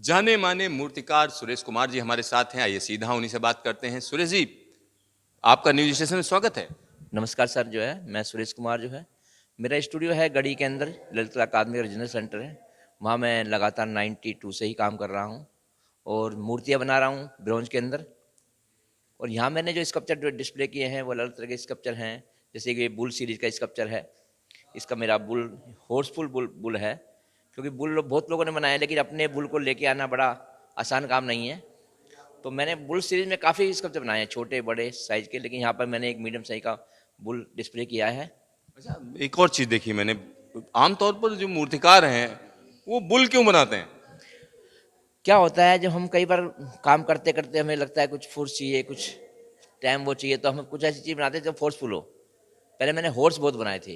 जाने माने मूर्तिकार सुरेश कुमार जी हमारे साथ हैं। आइए सीधा उन्हीं से बात करते हैं। सुरेश जी, आपका न्यूज स्टेशन में स्वागत है। नमस्कार सर। जो है मैं सुरेश कुमार जो है, मेरा स्टूडियो है गढ़ी के अंदर, ललित कला अकादमी रीजनल सेंटर है। वहाँ मैं लगातार 92 से ही काम कर रहा हूँ और मूर्तियाँ बना रहा हूँ ब्रोंज के अंदर। और यहाँ मैंने जो स्कल्पचर जो डिस्प्ले किए हैं वो अलग तरह के स्कल्पचर हैं। जैसे कि ये बुल सीरीज का स्कल्पचर है। इसका मेरा बुल हॉर्सफुल बुल है, क्योंकि बुल बहुत लोगों ने बनाया, लेकिन अपने बुल को लेके आना बड़ा आसान काम नहीं है। तो मैंने बुल सीरीज में काफ़ी स्कल्पचर बनाए हैं, छोटे बड़े साइज के, लेकिन यहाँ पर मैंने एक मीडियम साइज का बुल डिस्प्ले किया है। अच्छा, एक और चीज देखी मैंने, आमतौर पर जो मूर्तिकार हैं वो बुल क्यों बनाते हैं? क्या होता है, जब हम कई बार काम करते करते हमें लगता है कुछ फोर्स चाहिए, कुछ टाइम वो चाहिए, तो हम कुछ ऐसी चीज़ बनाते हैं जो फोर्सफुल हो। पहले मैंने हॉर्स बहुत बनाए थे,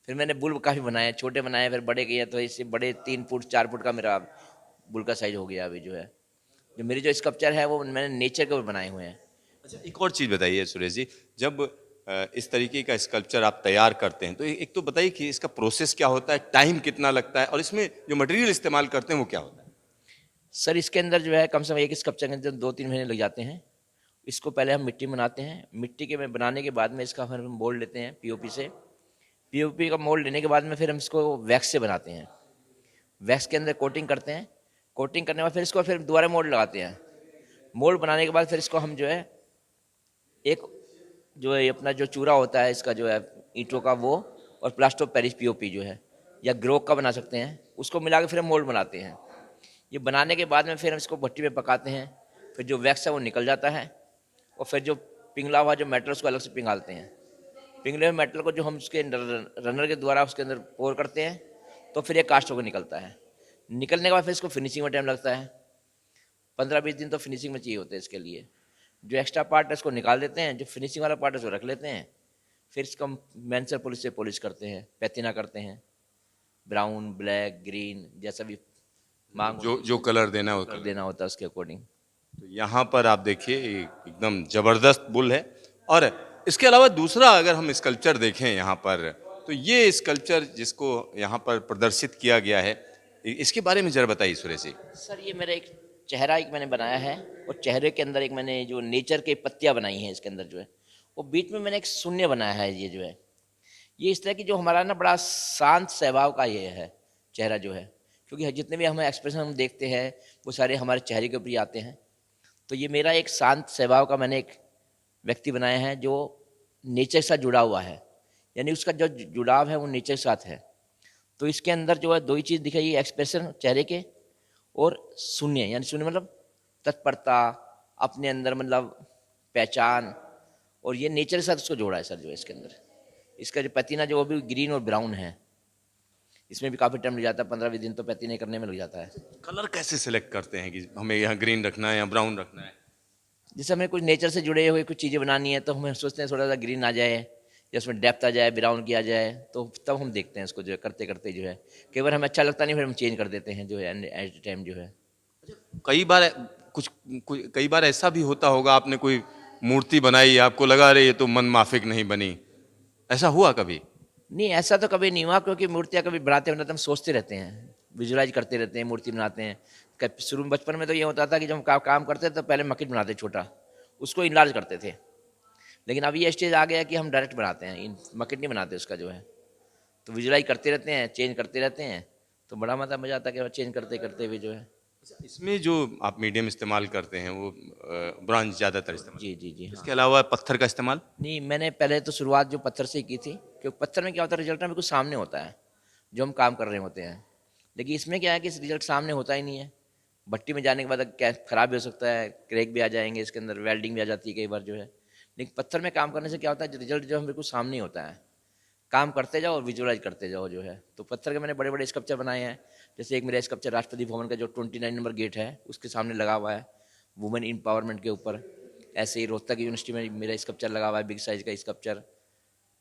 फिर मैंने बुल काफ़ी बनाए, छोटे बनाए, फिर बड़े किए, तो इससे बड़े 3 फुट 4 फुट का मेरा बुल का साइज हो गया अभी जो है। जो मेरी जो स्कल्पचर है वो मैंने नेचर के ऊपर बनाए हुए हैं। अच्छा, एक और चीज बताइए सुरेश जी, जब इस तरीके का स्कल्पचर आप तैयार करते हैं तो एक तो बताइए कि इसका प्रोसेस क्या होता है, टाइम कितना लगता है, और इसमें जो मटेरियल इस्तेमाल करते हैं वो क्या होता है? सर इसके अंदर जो है कम से कम एक स्कल्पचर के अंदर 2-3 महीने लग जाते हैं। इसको पहले हम मिट्टी में बनाते हैं, मिट्टी के में बनाने के बाद में इसका फिर हम मोल्ड लेते हैं पीओपी से। पीओपी का मोल्ड लेने के बाद में फिर हम इसको वैक्स से बनाते हैं। वैक्स के अंदर कोटिंग करते हैं, कोटिंग करने के बाद फिर इसको फिर दोबारा मोल्ड लगाते हैं। मोल्ड बनाने के बाद फिर इसको हम जो है एक जो है अपना जो चूरा होता है इसका जो है ईंटों का, वो और प्लास्टर ऑफ पेरिस पीओपी जो है, या ग्रोक का बना सकते हैं, उसको मिला के फिर हम मोल्ड बनाते हैं। ये बनाने के बाद में फिर हम इसको भट्टी में पकाते हैं। फिर जो वैक्स है वो निकल जाता है, और फिर जो पिघला हुआ जो मेटल उसको अलग से पिघालते हैं। पिघले हुए मेटल को जो हम उसके रनर के द्वारा उसके अंदर पोर करते हैं, तो फिर ये कास्ट होकर निकलता है। निकलने के बाद फिर इसको फिनिशिंग में टाइम लगता है। 15-20 दिन तो फिनिशिंग में चाहिए होते हैं इसके लिए। जो एक्स्ट्रा पार्ट है उसको निकाल देते हैं, जो फिनिशिंग वाला पार्ट है उसको रख लेते हैं। फिर इसको हम मैंसर पॉलिश से पॉलिश करते हैं, पैtina करते हैं, ब्राउन ब्लैक ग्रीन जैसा भी मांग जो होती है जो कलर देना है वो कर कलर। देना होता है उसके अकॉर्डिंग। तो यहाँ पर आप देखिए एकदम जबरदस्त बुल है। और इसके अलावा दूसरा अगर हम स्कल्पचर देखें यहाँ पर, तो ये स्कल्पचर जिसको यहाँ पर प्रदर्शित किया गया है, इसके बारे में जरा बताइए सुरेश जी। सर ये मेरा एक चेहरा एक मैंने बनाया है, और चेहरे के अंदर एक मैंने जो नेचर के पत्तियां बनाई हैं इसके अंदर जो है, वो बीच में मैंने एक शून्य बनाया है। ये जो है, ये इस तरह की जो हमारा ना बड़ा शांत स्वभाव का ये है चेहरा जो है, क्योंकि जितने भी हमें एक्सप्रेशन हम देखते हैं वो सारे हमारे चेहरे के ऊपर ही आते हैं। तो ये मेरा एक शांत स्वभाव का मैंने एक व्यक्ति बनाया है जो नेचर के साथ जुड़ा हुआ है, यानी उसका जो जुड़ाव है वो नेचर के साथ है। तो इसके अंदर जो है दो ही चीज़ दिखाई, एक्सप्रेशन चेहरे के, और शून्य, यानी शून्य मतलब तत्परता, अपने अंदर मतलब पहचान। और ये नेचर के साथ उसको जोड़ा है सर जो है इसके अंदर। इसका जो पतीना जो वो भी ग्रीन और ब्राउन है, इसमें भी काफ़ी टाइम लग जाता है, 15-20 दिन तो पतीने करने में लग जाता है। कलर कैसे सिलेक्ट करते हैं कि हमें यहाँ ग्रीन रखना है या ब्राउन रखना है? जैसे हमें कुछ नेचर से जुड़े हुए कुछ चीज़ें बनानी है, तो हम सोचते हैं थोड़ा सा ग्रीन आ जाए, या उसमें डेप्थ आ जाए, ब्राउन किया जाए, तो तब हम देखते हैं इसको जो है करते करते जो है। कई बार हमें अच्छा लगता नहीं, फिर हम चेंज कर देते हैं जो है एट टाइम जो है। कई बार कई बार ऐसा भी होता होगा, आपने कोई मूर्ति बनाई, आपको लगा अरे ये तो मन माफिक नहीं बनी, ऐसा हुआ कभी? नहीं, ऐसा तो कभी नहीं हुआ, क्योंकि मूर्तियाँ कभी बनाते बनाते हम सोचते रहते हैं, विजुलाइज करते रहते हैं, मूर्ति बनाते हैं। शुरू में बचपन में तो ये होता था कि जब हम काम करते थे तो पहले मकिट बनाते छोटा, उसको इनलार्ज करते थे। लेकिन अब ये स्टेज आ गया कि हम डायरेक्ट बनाते हैं, मकिट नहीं बनाते उसका जो है। तो विजुलाइज करते रहते हैं, चेंज करते रहते हैं, तो बड़ा मजा आता है कि चेंज करते करते हुए जो है। इसमें जो आप मीडियम इस्तेमाल करते हैं वो ब्रॉन्ज ज्यादातर इस्तेमाल जी जी करते जी हैं, हाँ। इसके अलावा पत्थर का इस्तेमाल? नहीं, मैंने पहले तो शुरुआत जो पत्थर से ही की थी, क्योंकि पत्थर में क्या होता है, रिजल्ट में बिल्कुल सामने होता है जो हम काम कर रहे होते हैं। लेकिन इसमें क्या है कि इस रिजल्ट सामने होता ही नहीं है। भट्टी में जाने के बाद क्या खराब भी हो सकता है, क्रैक भी आ जाएंगे इसके अंदर, वेल्डिंग भी आ जाती है कई बार जो है। लेकिन पत्थर में काम करने से क्या होता है, रिजल्ट जो हम बिल्कुल सामने ही होता है। काम करते जाओ और विजुअलाइज करते जाओ जो है। तो पत्थर के मैंने बड़े बड़े स्कल्पचर बनाए हैं। जैसे एक मेरा स्कल्पचर राष्ट्रपति भवन का जो 29 नंबर गेट है उसके सामने लगा हुआ है, वुमेन एम्पावरमेंट के ऊपर। ऐसे ही रोहतक यूनिवर्सिटी में मेरा स्कल्पचर लगा हुआ है, बिग साइज का स्कल्पचर।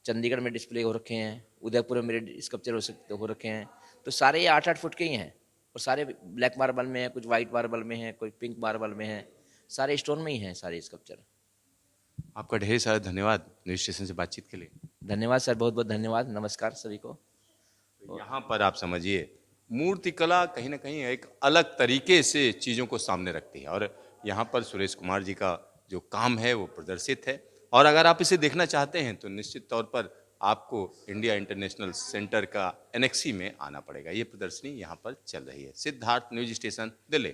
चंडीगढ़ में डिस्प्ले हो रखे हैं, उदयपुर में मेरे स्कल्पचर हो रखे हैं। तो सारे ये 8-8 फुट के ही हैं, और सारे ब्लैक मार्बल में है, कुछ वाइट मार्बल में है, कोई पिंक मार्बल में है, सारे स्टोन में ही हैं सारे स्कल्पचर। आपका ढेर सारा धन्यवाद न्यूज स्टेशन से बातचीत के लिए। धन्यवाद सर, बहुत बहुत धन्यवाद, नमस्कार सभी को। तो यहाँ पर आप समझिए मूर्तिकला कहीं ना कहीं एक अलग तरीके से चीज़ों को सामने रखती है, और यहाँ पर सुरेश कुमार जी का जो काम है वो प्रदर्शित है। और अगर आप इसे देखना चाहते हैं तो निश्चित तौर पर आपको इंडिया इंटरनेशनल सेंटर का एनेक्सी में आना पड़ेगा। ये प्रदर्शनी यहाँ पर चल रही है। Siddharth, news station, Delhi.